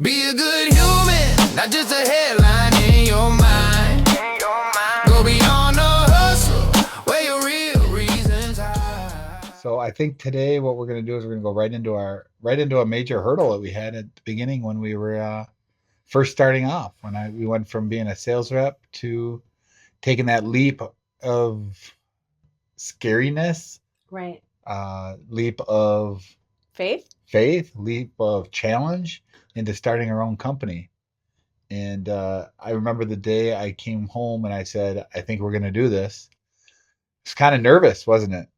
Be a good human, not just a headline in your mind. Go beyond the hustle, where your real reasons hide. So I think today what we're going to do is we're going to go right into a major hurdle that we had at the beginning when we were first starting off. We went from being a sales rep to taking that leap of scariness, Right. leap of Faith? faith, leap of challenge into starting our own company. And I remember the day I came home and I said, I think we're going to do this. It's kind of nervous, wasn't it?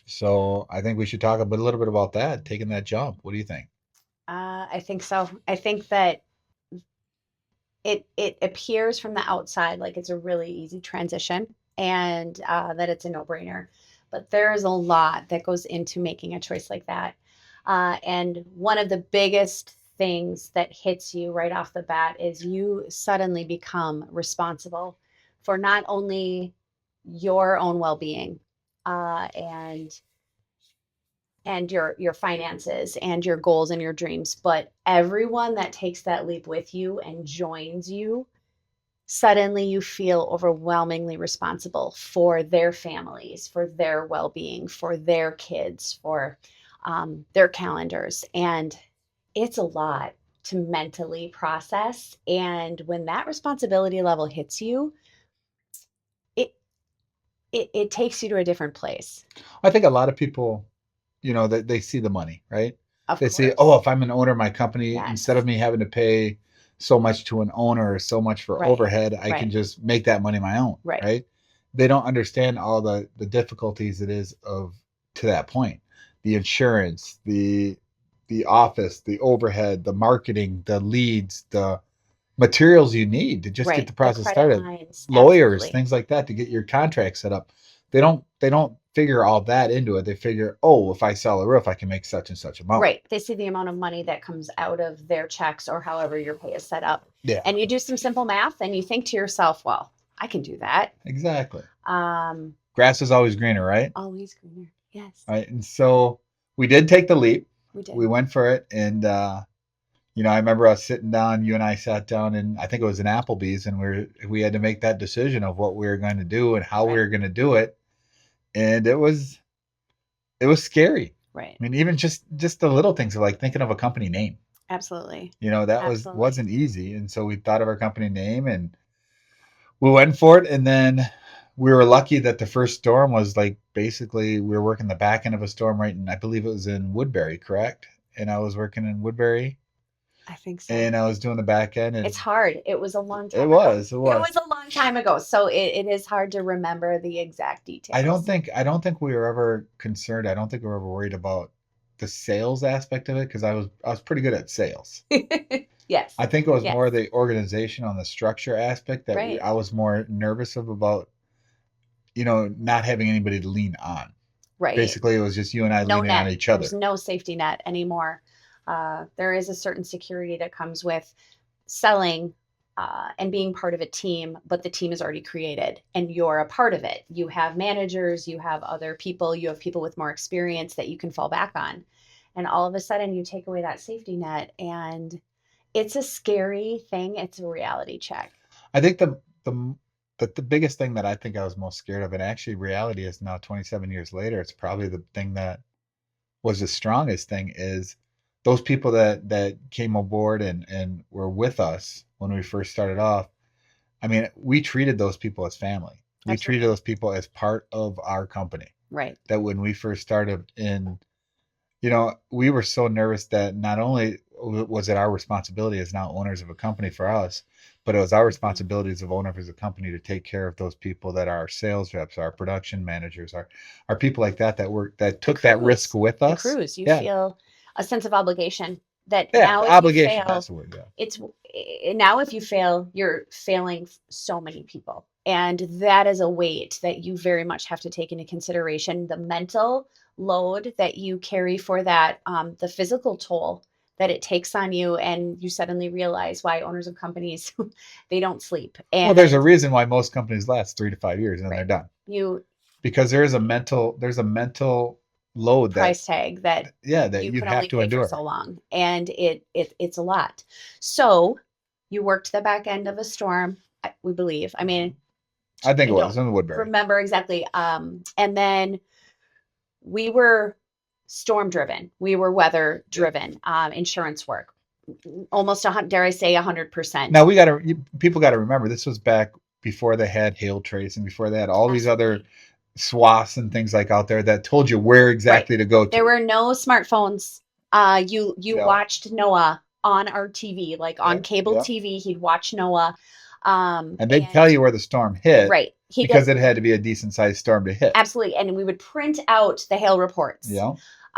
So I think we should talk a little bit about that, taking that jump. What do you think? I think so. I think that it appears from the outside like it's a really easy transition and that it's a no-brainer. But there is a lot that goes into making a choice like that. And one of the biggest things that hits you right off the bat is you suddenly become responsible for not only your own well-being and your finances and your goals and your dreams, but everyone that takes that leap with you and joins you, suddenly you feel overwhelmingly responsible for their families, for their well-being, for their kids, for their calendars. And it's a lot to mentally process. And when that responsibility level hits you, it it takes you to a different place. I think a lot of people, they see the money, right? Of They see, course. oh, if I'm an owner of my company, instead Yes. of me having to pay so much to an owner or so much for Right. overhead, I can Right. just make that money my own, Right. right? They don't understand all the difficulties it is of to that point. The insurance, the office, the overhead, the marketing, the leads, the materials you need to just get Right. the The process credit started, lines. lawyers, Absolutely. things like that to get your contract set up. They don't figure all that into it. They figure, oh, if I sell a roof, I can make such and such amount. Right. They see the amount of money that comes out of their checks or however your pay is set up. Yeah, And you do some simple math and you think to yourself, well, I can do that. exactly. Um, Grass is always greener, right? Always greener. Yes, Right. And so we did take the leap. we did. We went for it, and I remember us sitting down. You and I sat down, and I think it was an Applebee's, and we had to make that decision of what we were going to do and how we Right. were going to do it, and it was scary. Right. I mean, even just the little things of like thinking of a company name. Absolutely. That Absolutely. wasn't easy, and so we thought of our company name, and we went for it, and then we were lucky that the first storm was like basically we were working the back end of a storm right in, I believe it was in Woodbury, correct? And I was working in Woodbury, I think so. and I was doing the back end, It's and hard. It was a long it time ago. was, it It was. was a long time ago. So it is hard to remember the exact details. I don't think we were ever concerned. I don't think we were ever worried about the sales aspect of it because I was pretty good at sales. Yes. I think it was more Yes. the organization on the structure aspect that Right. I was more nervous about, not having anybody to lean on. Right. Basically, it was just you and I No leaning on net. each There's other. no safety net anymore. There is a certain security that comes with selling and being part of a team, but the team is already created and you're a part of it. You have managers, you have other people, you have people with more experience that you can fall back on. And all of a sudden, you take away that safety net, and it's a scary thing. It's a reality check. I think the biggest thing that I think I was most scared of, and actually reality is now 27 years later, it's probably the thing that was the strongest thing is those people that came aboard and were with us when we first started off. I mean, we treated those people as family. We treated Absolutely. those people as part of our company. Right. That when we first started in, we were so nervous that not only was it our responsibility as now owners of a company for us, but it was our Mhm. responsibility as owners of a company to take care of those people that are our sales reps, our production managers, our people like that The took that risk crews, with the us. crews, you Yeah, feel a sense of obligation that yeah, now if you obligation. That's fail, the word. Yeah, it's now if you fail, you're failing so many people. And that is a weight that you very much have to take into consideration. The mental load that you carry for that, the physical toll that it takes on you, and you suddenly realize why owners of companies they don't sleep. well, there's a And reason why most companies last 3 to 5 years and then they're right, done you because there's a mental load price tag that that you you can have only to pay endure. for so long, and it's a lot. So you worked the back end of a storm, we believe. I mean, I think I it was don't in Woodbury. remember exactly. And then we were storm driven. We were weather driven. Insurance work, almost dare I say 100%. Now people got to remember this was back before they had hail trace and before they had all these other swaths and things like out there that told you where exactly to go to. There were no smartphones. You watched NOAA on our TV, like on cable TV. He'd watch NOAA. And they'd tell you where the storm hit, right? Because it had to be a decent sized storm to hit. Absolutely, and we would print out the hail reports.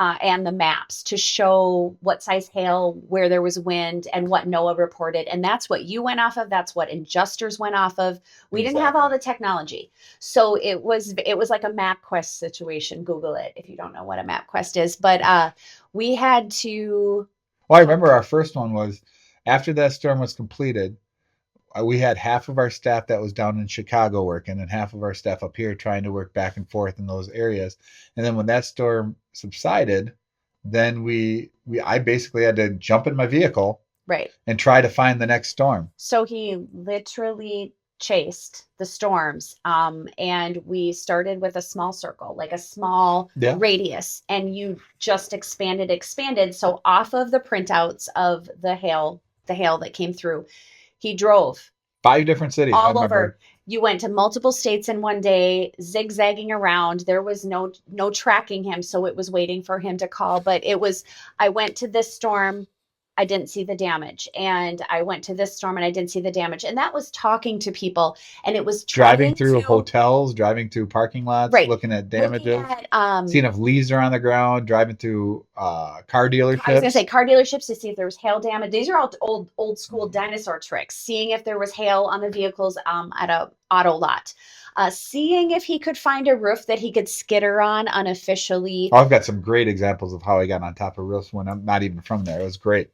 And the maps to show what size hail, where there was wind, and what NOAA reported. And that's what you went off of. That's what adjusters went off of. We didn't have all the technology. So it was like a MapQuest situation. Google it if you don't know what a MapQuest is. But we had to... Well, I remember our first one was after that storm was completed, we had half of our staff that was down in Chicago working and half of our staff up here trying to work back and forth in those areas. And then when that storm subsided, then I basically had to jump in my vehicle and try to find the next storm. So he literally chased the storms, and we started with a small circle, like a small radius, and you just expanded. So off of the printouts of the hail that came through, he drove 5 different cities all over. You went to multiple states in one day, zigzagging around. There was no tracking him, so it was waiting for him to call. But I went to this storm, I didn't see the damage. And I went to this storm and I didn't see the damage. And that was talking to people. And it was driving through hotels, driving through parking lots, looking at damages, seeing if leaves are on the ground, driving through car dealerships. I was going to say car dealerships to see if there was hail damage. These are all old school dinosaur tricks. Seeing if there was hail on the vehicles at a auto lot. Seeing if he could find a roof that he could skitter on unofficially. I've got some great examples of how I got on top of roofs when I'm not even from there. It was great.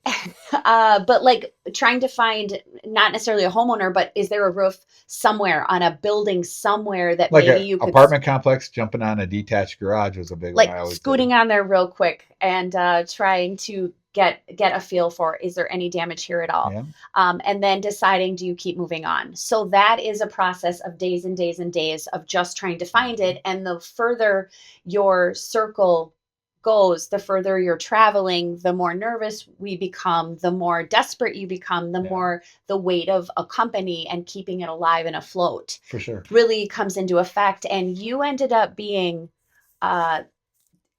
But like trying to find not necessarily a homeowner, but is there a roof somewhere on a building somewhere that like maybe you could... apartment complex, jumping on a detached garage was a big one. Like scooting on there real quick and trying to get a feel for, is there any damage here at all? And then deciding, do you keep moving on? So that is a process of days and days and days of just trying to find it. And the further your circle goes, the further you're traveling, the more nervous we become, the more desperate you become, the more the weight of a company and keeping it alive and afloat for sure really comes into effect. And you ended up being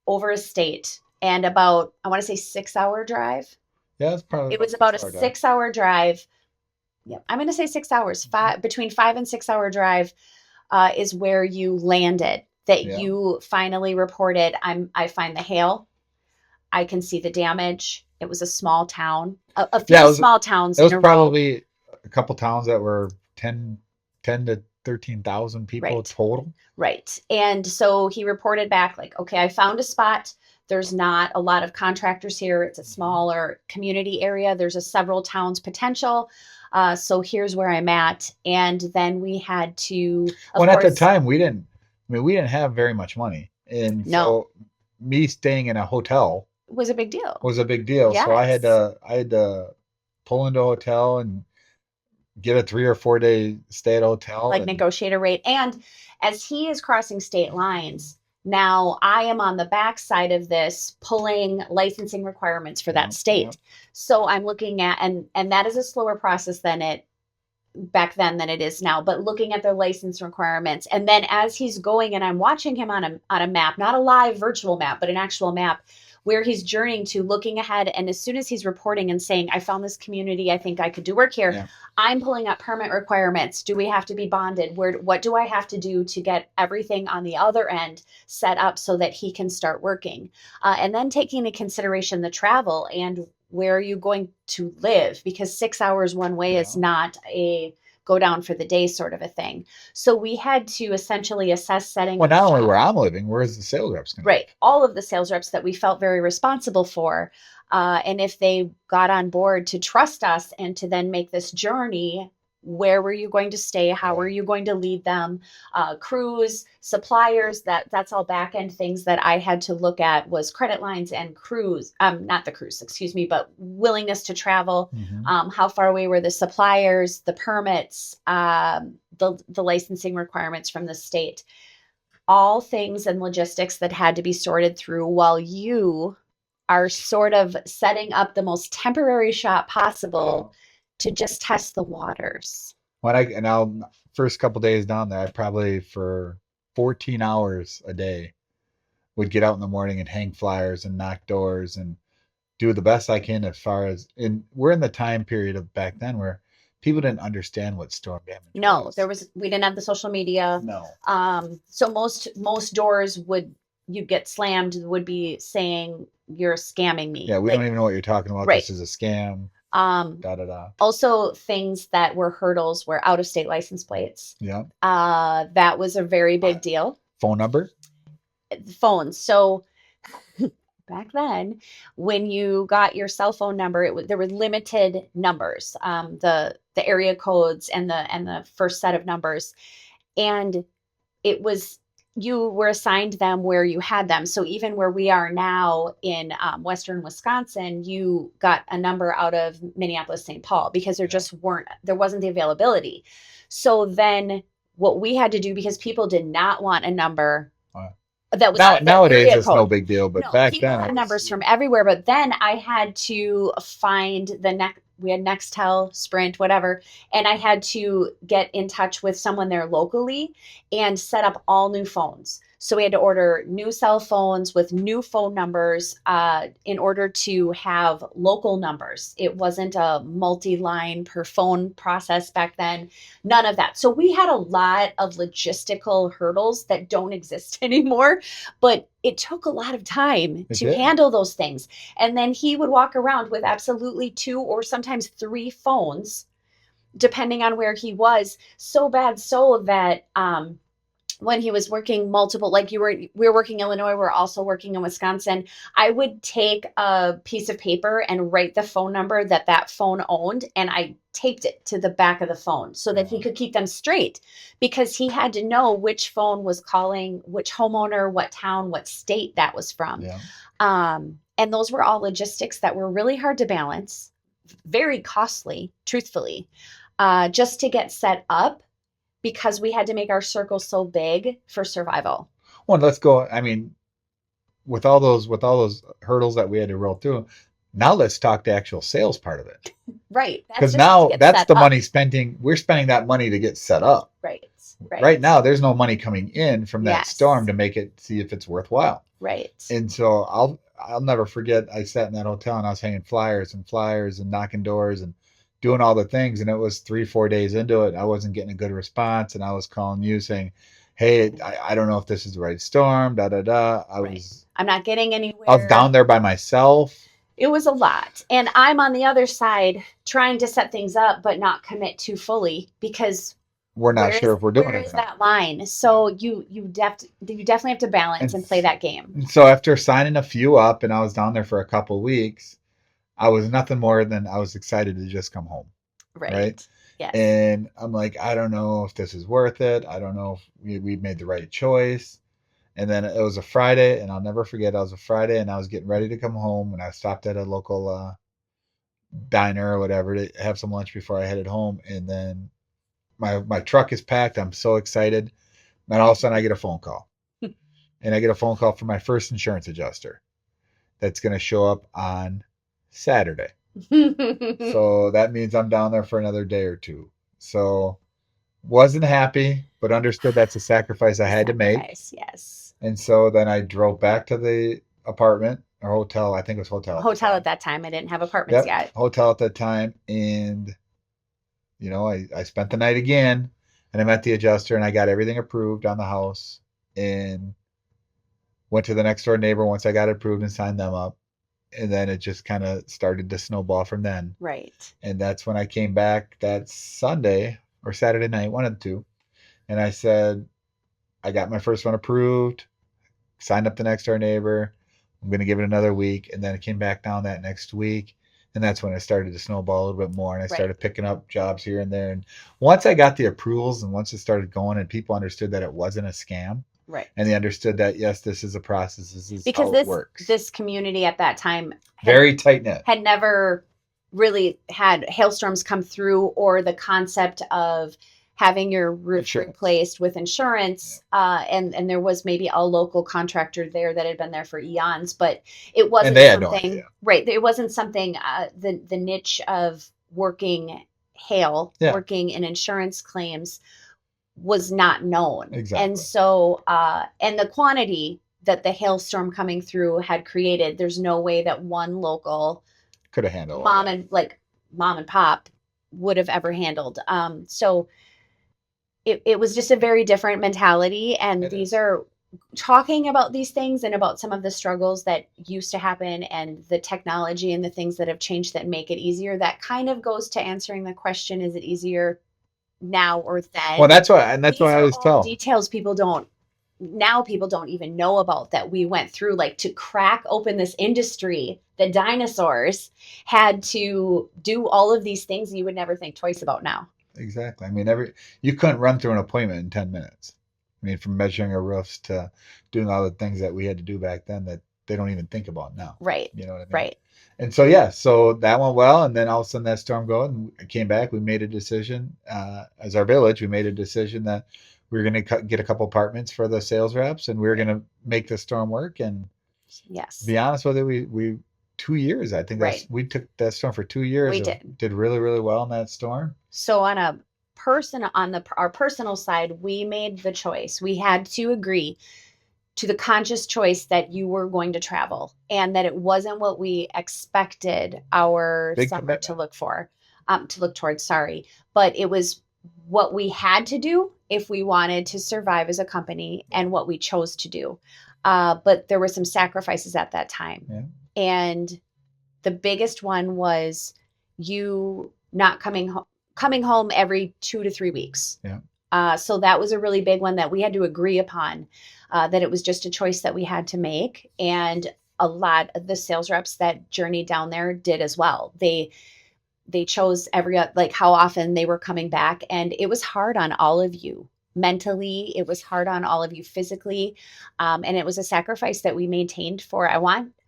over a state and about, I want to say 6-hour drive. Yeah, it was about a 6-hour drive. Yeah, I'm going to say 6 hours. Between 5 and 6 hour drive is where you landed. That you finally reported, I find the hail. I can see the damage. It was a small town. A few small towns. It was probably a couple towns that were 10 to 13,000 people total. Right. And so he reported back like, okay, I found a spot. There's not a lot of contractors here. It's a smaller community area. There's several towns potential. So here's where I'm at. And then we had to... At the time, we didn't have very much money. And so me staying in a hotel was a big deal. Yes. So I had to pull into a hotel and get a 3 or 4 day stay at a hotel. Like negotiate a rate. And as he is crossing state lines, now I am on the back side of this pulling licensing requirements for that state. So I'm looking at, and that is a slower process back then than it is now, but looking at their license requirements. And then as he's going and I'm watching him on a map, not a live virtual map, but an actual map where he's journeying to, looking ahead. And as soon as he's reporting and saying, I found this community, I think I could do work here. I'm pulling up permit requirements. Do we have to be bonded? What do I have to do to get everything on the other end set up so that he can start working? And then taking into consideration the travel and where are you going to live? Because 6 hours one way is not a go down for the day sort of a thing. So we had to essentially assess setting. Well, not only where I'm living, where's the sales reps going to be? All of the sales reps that we felt very responsible for. And if they got on board to trust us and to then make this journey where were you going to stay? How were you going to lead them? Crews, suppliers, that's all back end things that I had to look at was credit lines and crews, not the crews, excuse me, but willingness to travel. How far away were the suppliers, the permits, the licensing requirements from the state, all things and logistics that had to be sorted through while you are sort of setting up the most temporary shop possible to just test the waters. I'll first couple days down there, I probably for 14 hours a day would get out in the morning and hang flyers and knock doors and do the best I can as far as, and we're in the time period of back then where people didn't understand what storm damage No, was. we didn't have the social media. No. So most doors you get slammed would be saying you're scamming me. Yeah, we don't even know what you're talking about. Right. This is a scam. Da. Also, things that were hurdles were out of state license plates. Yeah. That was a very big deal. Phone number? Phones. So back then, when you got your cell phone number, there were limited numbers, the area codes and the first set of numbers, and it was you were assigned them where you had them. So even where we are now in Western Wisconsin, you got a number out of Minneapolis, St. Paul, because there wasn't the availability. So then what we had to do, because people did not want a number that was nowadays it's no big deal, but back then had numbers from everywhere. But then I had to find we had Nextel, Sprint, whatever, and I had to get in touch with someone there locally and set up all new phones. So we had to order new cell phones with new phone numbers in order to have local numbers. It wasn't a multi-line per phone process back then. None of that. So we had a lot of logistical hurdles that don't exist anymore, but it took a lot of time to handle those things. And then he would walk around with absolutely 2 or sometimes 3 phones, depending on where he was. So bad so that when he was working multiple, like we were working Illinois, we're also working in Wisconsin, I would take a piece of paper and write the phone number that phone owned, and I taped it to the back of the phone so that he could keep them straight, because he had to know which phone was calling which homeowner, what town, what state that was from. And those were all logistics that were really hard to balance, very costly, truthfully, just to get set up, because we had to make our circle so big for survival. Well, let's go. I mean, with all those hurdles that we had to roll through, now let's talk the actual sales part of it. Right. Because now that's the money spending. We're spending that money to get set up. Right. Right now, there's no money coming in from that storm to make it, see if it's worthwhile. Right. And so I'll never forget. I sat in that hotel and I was hanging flyers and knocking doors and doing all the things, and it was 3-4 days into it. I wasn't getting a good response, and I was calling you saying, "Hey, I don't know if this is the right storm." I'm not getting anywhere. I was down there by myself. It was a lot, and I'm on the other side trying to set things up, but not commit too fully, because we're not sure if we're doing it. Where is that line? So you definitely have to balance and play that game. And so after signing a few up, and I was down there for a couple of weeks, I was nothing more than I was excited to just come home. Right? Yes. And I'm like, I don't know if this is worth it. I don't know if we made the right choice. And then it was a Friday, and I'll never forget, it was a Friday, and I was getting ready to come home, and I stopped at a local diner or whatever to have some lunch before I headed home. And then my truck is packed. I'm so excited. And all of a sudden I get a phone call. And I get a phone call from my first insurance adjuster that's going to show up on Saturday. So that means I'm down there for another day or two. So wasn't happy, but understood that's a sacrifice I had to make. Yes. And so then I drove back to the apartment or hotel. I think it was hotel. Hotel at that time. I didn't have apartments yet. Hotel at that time. And, I spent the night again, and I met the adjuster, and I got everything approved on the house, and went to the next door neighbor once I got it approved and signed them up. And then it just kind of started to snowball from then. Right. And that's when I came back that Sunday or Saturday night, one of the two. And I said, I got my first one approved, signed up the next door neighbor. I'm going to give it another week. And then it came back down that next week. And that's when I started to snowball a little bit more, and I Right. started picking up jobs here and there. And once I got the approvals and once it started going and people understood that it wasn't a scam Right. and they understood that, yes, this is a process, this is Because how it works. this community at that time Very tight knit. had never really had hailstorms come through, or the concept of having your roof Insurance. replaced with insurance. And there was maybe a local contractor there that had been there for eons, but it wasn't And they had no something, idea. right. It wasn't something, the niche of working hail, Yeah. working in insurance claims was not known. Exactly. And so, and the quantity that the hailstorm coming through had created, there's no way that one local Could have handled all mom that. and like mom and pop would have ever handled. So it was just a very different mentality. And It these is. are talking about these things and about some of the struggles that used to happen and the technology and the things that have changed that make it easier. That kind of goes to answering the question, is it easier now or then? Well, that's why I These always are all tell. details people don't even know about, that we went through, like to crack open this industry. The dinosaurs had to do all of these things you would never think twice about now. Exactly. I mean, you couldn't run through an appointment in 10 minutes. I mean, from measuring our roofs to doing all the things that we had to do back then that they don't even think about now. Right. You know what I mean? Right. And so, yeah, so that went well. And then all of a sudden that storm goes and I came back. We made a decision as our village. We made a decision that we were going to get a couple apartments for the sales reps and we were going to make the storm work. And Yes. to be honest with you, we 2 years, I think Right. we took that storm for 2 years. We did really, really well in that storm. So on a our personal side, we made the choice. We had to agree to the conscious choice that you were going to travel and that it wasn't what we expected our Big summer commitment. to look towards, sorry, but it was what we had to do if we wanted to survive as a company and what we chose to do. But there were some sacrifices at that time. Yeah. And the biggest one was you not coming home every 2 to 3 weeks. Yeah. So that was a really big one that we had to agree upon, that it was just a choice that we had to make. And a lot of the sales reps that journeyed down there did as well. They chose like how often they were coming back. And it was hard on all of you mentally. It was hard on all of you physically. And it was a sacrifice that we maintained for,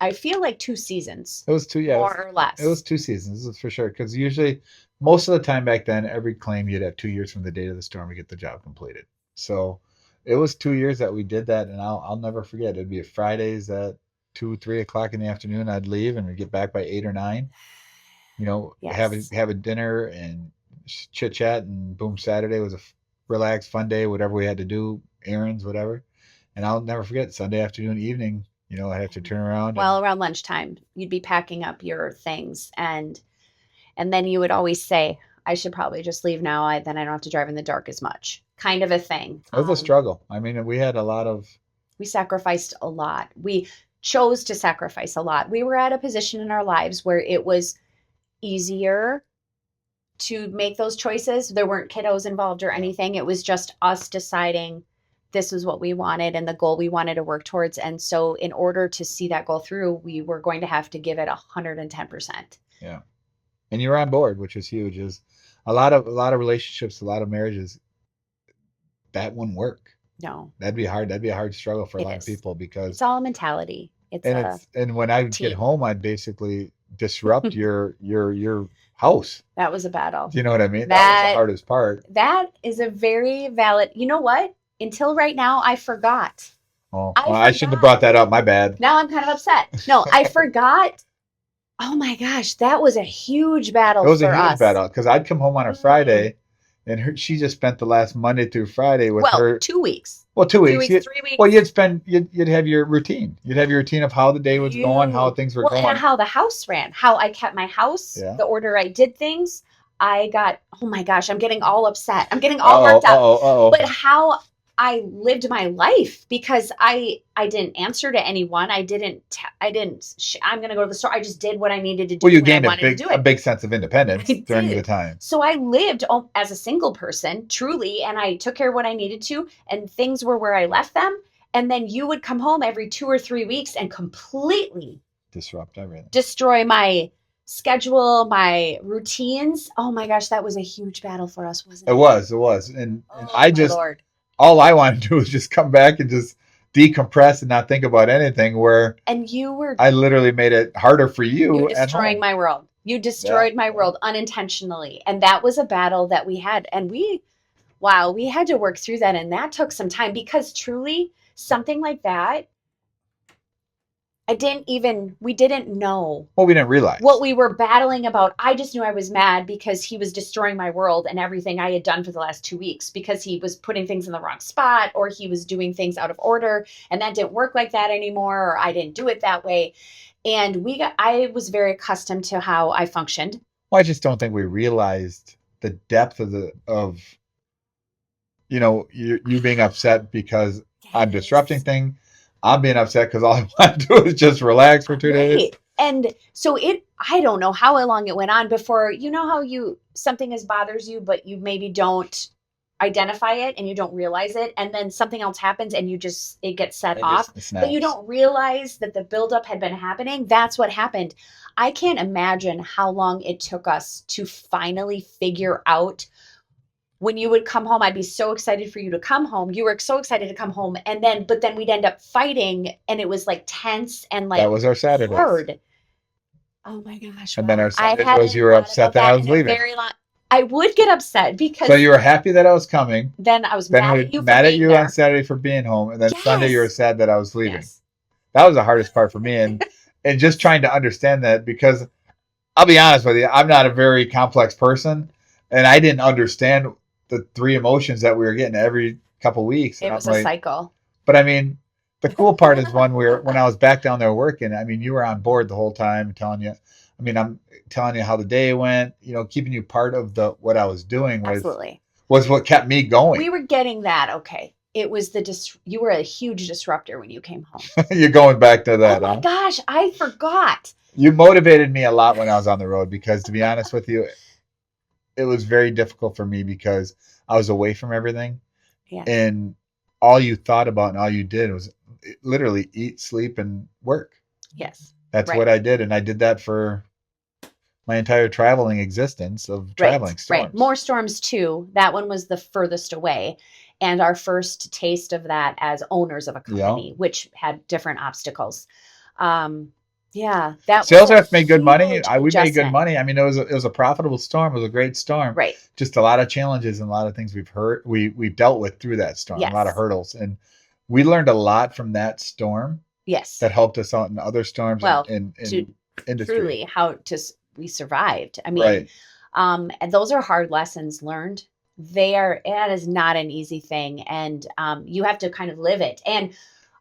I feel like 2 seasons. It was 2, yeah. More or less. It was 2 seasons, this is for sure. Because usually, most of the time back then, every claim you'd have 2 years from the date of the storm to get the job completed. So it was 2 years that we did that, and I'll never forget. It'd be Fridays at 2, 3 o'clock in the afternoon. I'd leave and we'd get back by 8 or 9. You know, Yes. have a dinner and chit chat, and boom, Saturday was a relaxed, fun day. Whatever we had to do, errands, whatever. And I'll never forget Sunday afternoon, evening. You know, I have to turn around. Well, around lunchtime, you'd be packing up your things, and then you would always say, I should probably just leave now. Then I don't have to drive in the dark as much, kind of a thing. It was a struggle. I mean, we had a lot of. We sacrificed a lot. We chose to sacrifice a lot. We were at a position in our lives where it was easier to make those choices. There weren't kiddos involved or anything. It was just us deciding this was what we wanted and the goal we wanted to work towards. And so in order to see that go through, we were going to have to give it 110%. Yeah. And you're on board, which is huge. Is a lot of relationships, a lot of marriages, that wouldn't work. No. That'd be hard. That'd be a hard struggle for a It lot is. of people because It's all a mentality. and when I would get home, I'd basically disrupt your house. That was a battle. You know what I mean? That was the hardest part. That is a very valid. You know what? Until right now, I forgot. Oh, well, I shouldn't have brought that up. My bad. Now I'm kind of upset. No, I forgot. Oh my gosh, that was a huge battle for us. It was a huge battle because I'd come home on a Friday, and she just spent the last Monday through Friday with her. 2 weeks. Well, 2 weeks. 3 weeks. Well, you'd have your routine. You'd have your routine of how the day was going, how things were going, and how the house ran, how I kept my house, the order I did things. I got. Oh my gosh, I'm getting all upset. I'm getting all worked up. But how I lived my life, because I didn't answer to anyone. I'm going to go to the store. I just did what I needed to do. Well, you gained a big sense of independence during the time. So I lived as a single person, truly, and I took care of what I needed to, and things were where I left them. And then you would come home every 2 or 3 weeks and completely disrupt everything. Destroy my schedule, my routines. Oh my gosh, that was a huge battle for us, wasn't It it? was. And Oh I my just, Lord. all I want to do is just come back and just decompress and not think about anything, where And you were I literally made it harder for you you at destroying home. my world. You Yeah. destroyed my world unintentionally. And that was a battle that we had. And wow, we had to work through that. And that took some time because truly something like that, we didn't know Well, we didn't realize. what we were battling about. I just knew I was mad because he was destroying my world and everything I had done for the last 2 weeks, because he was putting things in the wrong spot, or he was doing things out of order, and that didn't work like that anymore, or I didn't do it that way. And I was very accustomed to how I functioned. Well, I just don't think we realized the depth of you being upset because I'm disrupting Yes. things. I'm being upset because all I want to do is just relax for 2 days. Right. And so I don't know how long it went on before, you know how something is bothers you, but you maybe don't identify it and you don't realize it. And then something else happens and it gets set It off, just but you snaps. don't realize that the buildup had been happening. That's what happened. I can't imagine how long it took us to finally figure out. When you would come home, I'd be so excited for you to come home. You were so excited to come home. But then we'd end up fighting, and it was like tense and That like was our Saturdays. hard. Oh my gosh. And then Wow. our I Sundays was hadn't you were thought upset about that I that was in a leaving. very long. I would get upset So because you were happy that I was coming. then I was Then mad we at you for mad at being you on there. Saturday for being home, and then Sunday you were Yes. sad that I was leaving. Yes. That was the hardest part for me, and just trying to understand that, because I'll be honest with you, I'm not a very complex person, and I didn't understand the three emotions that we were getting every couple weeks, and It I'm was a like, cycle. but I mean, the cool part is when I was back down there working, I mean, you were on board the whole time, telling you. I mean, I'm telling you how the day went. Keeping you part of the what I was doing Absolutely. was what kept me going. We were getting that. Okay. It was you were a huge disruptor when you came home. You're going back to Oh that, my huh? gosh. I forgot. You motivated me a lot when I was on the road, because, to be honest with you, it was very difficult for me because I was away from everything, Yes. and all you thought about and all you did was literally eat, sleep, and work. Yes. That's Right. what I did, and I did that for my entire traveling existence of traveling Right. storms. More storms too. That one was the furthest away. And our first taste of that as owners of a company, which had different obstacles. Yeah, that was Sales a reps made good money. huge We made good adjustment. money. I mean, it was a profitable storm. It was a great storm. Right. Just a lot of challenges and a lot of things we've dealt with through that storm. Yes. A lot of hurdles, and we learned a lot from that storm Yes. that helped us out in other storms in industry. Truly we survived. I mean, Right. And those are hard lessons learned. That is not an easy thing. And you have to kind of live it. And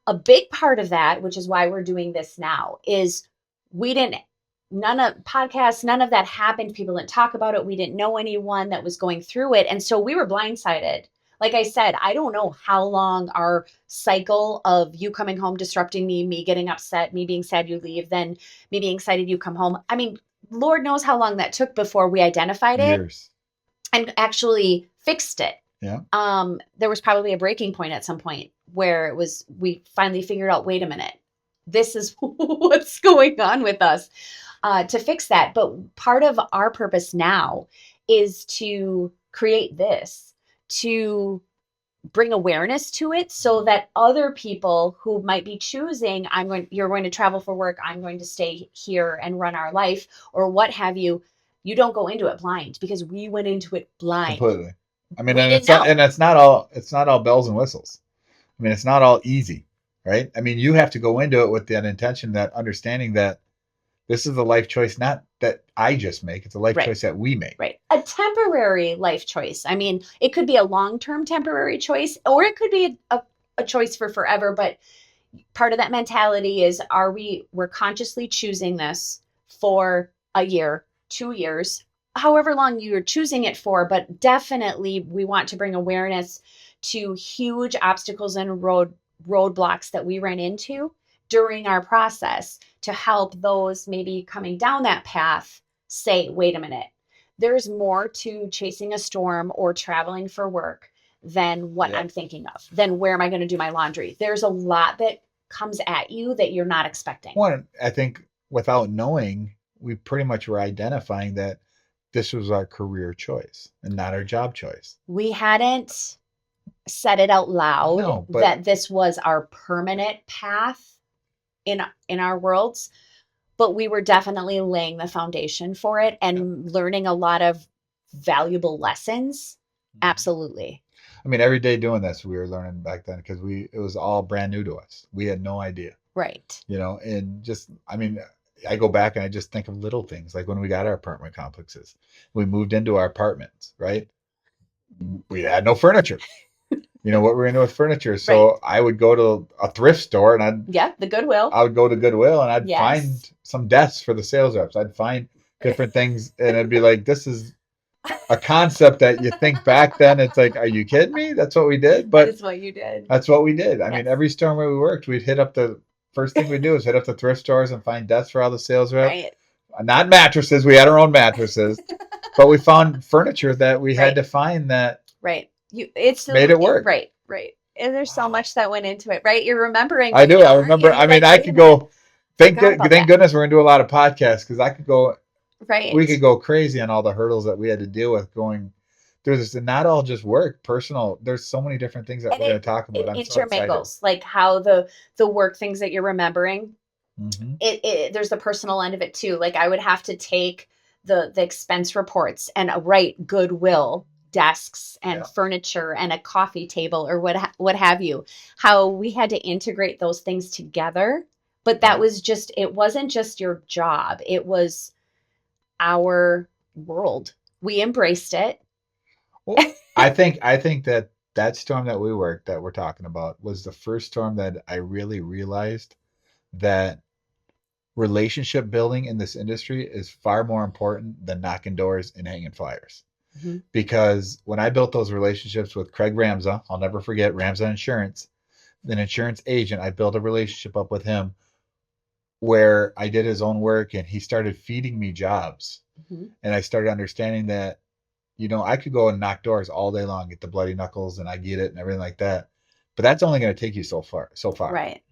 a big part of that, which is why we're doing this now, is none of podcasts, none of that happened. People didn't talk about it. We didn't know anyone that was going through it. And so we were blindsided. Like I said, I don't know how long our cycle of you coming home, disrupting me getting upset, me being sad you leave, then me being excited you come home. I mean, Lord knows how long that took before we identified Years. it and actually fixed it. Yeah. There was probably a breaking point at some point where we finally figured out, wait a minute, this is what's going on with us, to fix that. But part of our purpose now is to create this, to bring awareness to it, so that other people who might be choosing, you're going to travel for work, I'm going to stay here and run our life, or what have you, you don't go into it blind, because we went into it blind. Completely. I mean, We and didn't know. it's not all bells and whistles. I mean, it's not all easy, right? I mean, you have to go into it with that intention, that understanding that this is a life choice, not that I just make. It's a life Right. choice that we make. Right. A temporary life choice. I mean, it could be a long-term temporary choice, or it could be a choice for forever. But part of that mentality is, we're consciously choosing this for a year, 2 years, however long you're choosing it for. But definitely we want to bring awareness to huge obstacles and roadblocks that we ran into during our process, to help those maybe coming down that path say, wait a minute, there's more to chasing a storm or traveling for work than what I'm thinking of. Then where am I going to do my laundry? There's a lot that comes at you that you're not expecting. One, I think, without knowing we pretty much were identifying that this was our career choice and not our job choice. We hadn't said it out loud No, but that this was our permanent path in our worlds, but we were definitely laying the foundation for it and learning a lot of valuable lessons. Absolutely. I mean, every day doing this, we were learning back then because it was all brand new to us. We had no idea, Right. and just, I mean, I go back and I just think of little things like when we got our apartment complexes, we moved into our apartments, right? We had no furniture. What we're into with furniture. So Right. I would go to a thrift store and The Goodwill. I would go to Goodwill and I'd Yes. find some desks for the sales reps. I'd find different things and I'd be like, this is a concept that you think back then, it's like, are you kidding me? That's what we did. That But is what you did. that's what we did. I Yes. mean, every store where we worked, we'd hit up the first thing we do is hit up the thrift stores and find desks for all the sales reps. Right. Not mattresses. We had our own mattresses, but we found furniture that we had to find that Right. It's made it work. Right. Right. And there's so much that went into it, right? You're remembering. I do. I remember. I mean, I could go. Thank goodness we're gonna do a lot of podcasts because I could go. Right. We could go crazy on all the hurdles that we had to deal with going through this, and not all just work, personal. There's so many different things that we're going to talk about. It intermingles, like how the work things that you're remembering. There's the personal end of it too. Like I would have to take the expense reports and write Goodwill desks and furniture and a coffee table or what have you. How we had to integrate those things together, but that was just, it wasn't just your job. It was our world. We embraced it. Well, I think that storm that we're talking about was the first storm that I really realized that relationship building in this industry is far more important than knocking doors and hanging flyers. Mm-hmm. Because when I built those relationships with Craig Ramza, I'll never forget Ramza Insurance, an insurance agent, I built a relationship up with him where I did his own work and he started feeding me jobs. Mm-hmm. And I started understanding that, I could go and knock doors all day long, get the bloody knuckles and I get it and everything like that. But that's only going to take you so far. Right.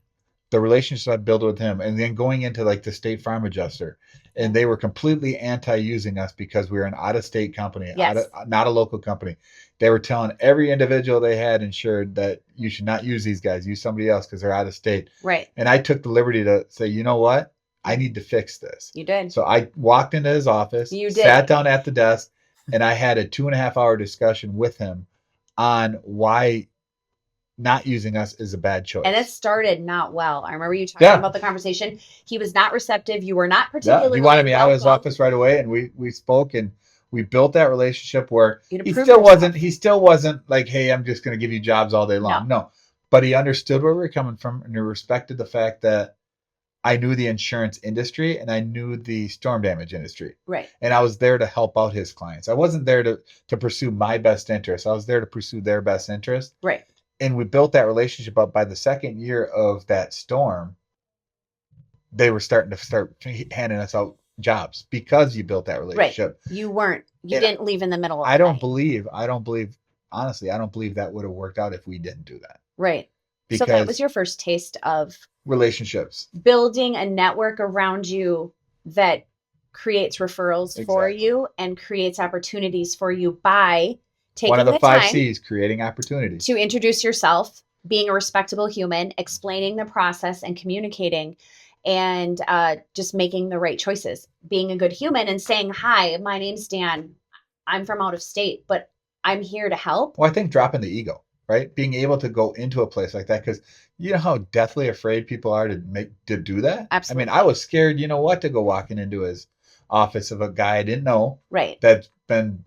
The relationship I built with him, and then going into like the State Farm adjuster, and they were completely anti-using us because we were an out-of-state company, not a local company. They were telling every individual they had insured that you should not use these guys, use somebody else because they're out of state. Right. And I took the liberty to say, you know what? I need to fix this. You did. So I walked into his office, sat down at the desk, and I had a 2.5-hour discussion with him on why not using us is a bad choice. And it started not well. I remember you talking about the conversation. He was not receptive. You were not particularly. He wanted me out of his office right away, and we spoke and we built that relationship where he still wasn't like, hey, I'm just going to give you jobs all day long. No, but he understood where we were coming from, and he respected the fact that I knew the insurance industry and I knew the storm damage industry. Right. And I was there to help out his clients. I wasn't there to pursue my best interest. I was there to pursue their best interest. Right. And we built that relationship up. By the second year of that storm, they were starting to handing us out jobs because you built that relationship. Right. You didn't leave in the middle of I don't believe, honestly, I don't believe that would have worked out if we didn't do that. Right. Because so that was your first taste of relationships. Building a network around you that creates referrals for you and creates opportunities for you by taking one of the the 5 time C's, creating opportunities. To introduce yourself, being a respectable human, explaining the process and communicating, and just making the right choices. Being a good human and saying, hi, my name's Dan. I'm from out of state, but I'm here to help. Well, I think dropping the ego, right? Being able to go into a place like that, because you know how deathly afraid people are to do that? Absolutely. I mean, I was scared, to go walking into his office of a guy I didn't know. Right. That's been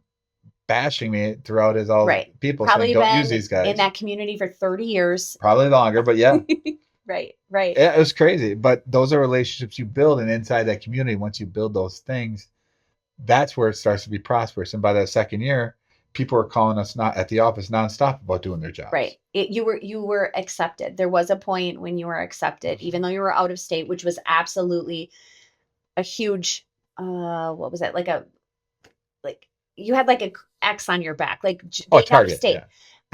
bashing me throughout his people probably saying, don't use these guys. In that community for 30 years. Probably longer, but yeah. Right. Yeah, it was crazy. But those are relationships you build, and inside that community, once you build those things, that's where it starts to be prosperous. And by that second year, people were calling us not at the office nonstop about doing their jobs. Right. You were accepted. There was a point when you were accepted, even though you were out of state, which was absolutely a huge, what was it? You had like a X on your back, like Target,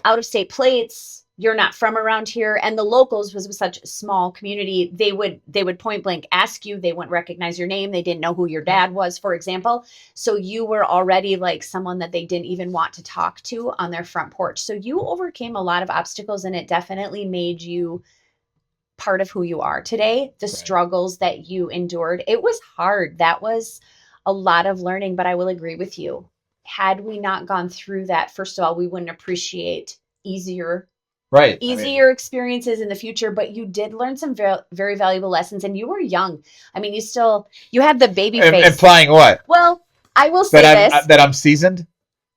out of state plates, you're not from around here. And the locals was such a small community. They would point blank ask you, they wouldn't recognize your name. They didn't know who your dad was, for example. So you were already like someone that they didn't even want to talk to on their front porch. So you overcame a lot of obstacles, and it definitely made you part of who you are today. The struggles that you endured, it was hard. That was a lot of learning, but I will agree with you. Had we not gone through that, first of all, we wouldn't appreciate easier experiences in the future, but you did learn some very valuable lessons, and you were young. I mean, you had the baby face. Implying what? Well, I will say that I'm seasoned.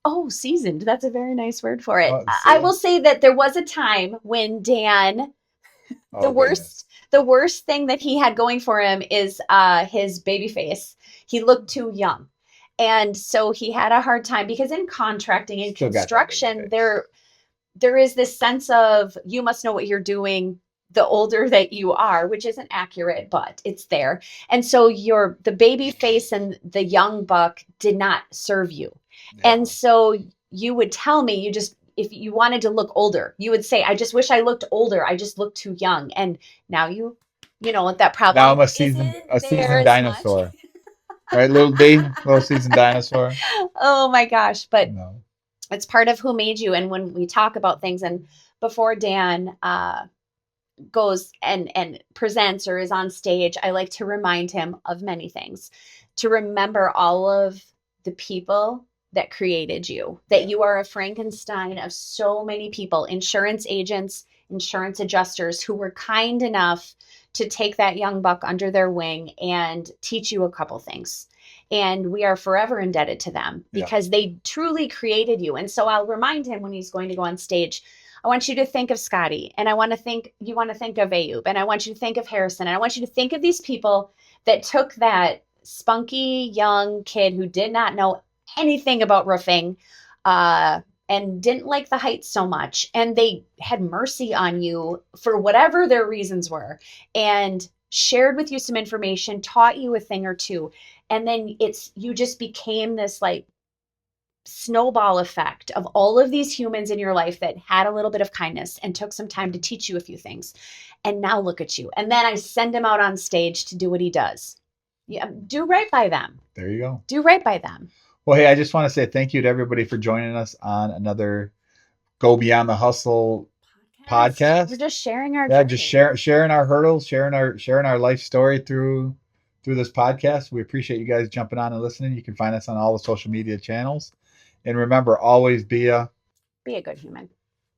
Oh, seasoned. That's a very nice word for it. I will say that there was a time when Dan, the worst thing that he had going for him is his baby face. He looked too young. And so he had a hard time because in contracting and construction, there is this sense of you must know what you're doing the older that you are, which isn't accurate, but it's there. And so the baby face and the young buck did not serve you. Yeah. And so you would tell me, if you wanted to look older, you would say, I just wish I looked older. I just look too young. And now you know what that problem is. Now I'm a seasoned dinosaur. Right, little seasoned dinosaur. Oh my gosh. But no. It's part of who made you. And when we talk about things, and before Dan goes and presents or is on stage, I like to remind him of many things, to remember all of the people that created you, that you are a Frankenstein of so many people, insurance agents, insurance adjusters who were kind enough to take that young buck under their wing and teach you a couple things. And we are forever indebted to them because they truly created you. And so I'll remind him when he's going to go on stage, I want you to think of Scotty, and you want to think of Ayub, and I want you to think of Harrison, and I want you to think of these people that took that spunky young kid who did not know anything about roofing and didn't like the heights so much, and they had mercy on you for whatever their reasons were, and shared with you some information, taught you a thing or two. And then you just became this like snowball effect of all of these humans in your life that had a little bit of kindness and took some time to teach you a few things. And now look at you. And then I send him out on stage to do what he does. Yeah, do right by them. There you go. Do right by them. Well, hey, I just want to say thank you to everybody for joining us on another Go Beyond the Hustle podcast. We're just sharing our journey. Just sharing our hurdles, sharing our life story through this podcast. We appreciate you guys jumping on and listening. You can find us on all the social media channels. And remember, always be a good human.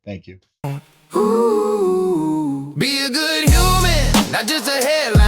Thank you. Ooh, be a good human, not just a headline.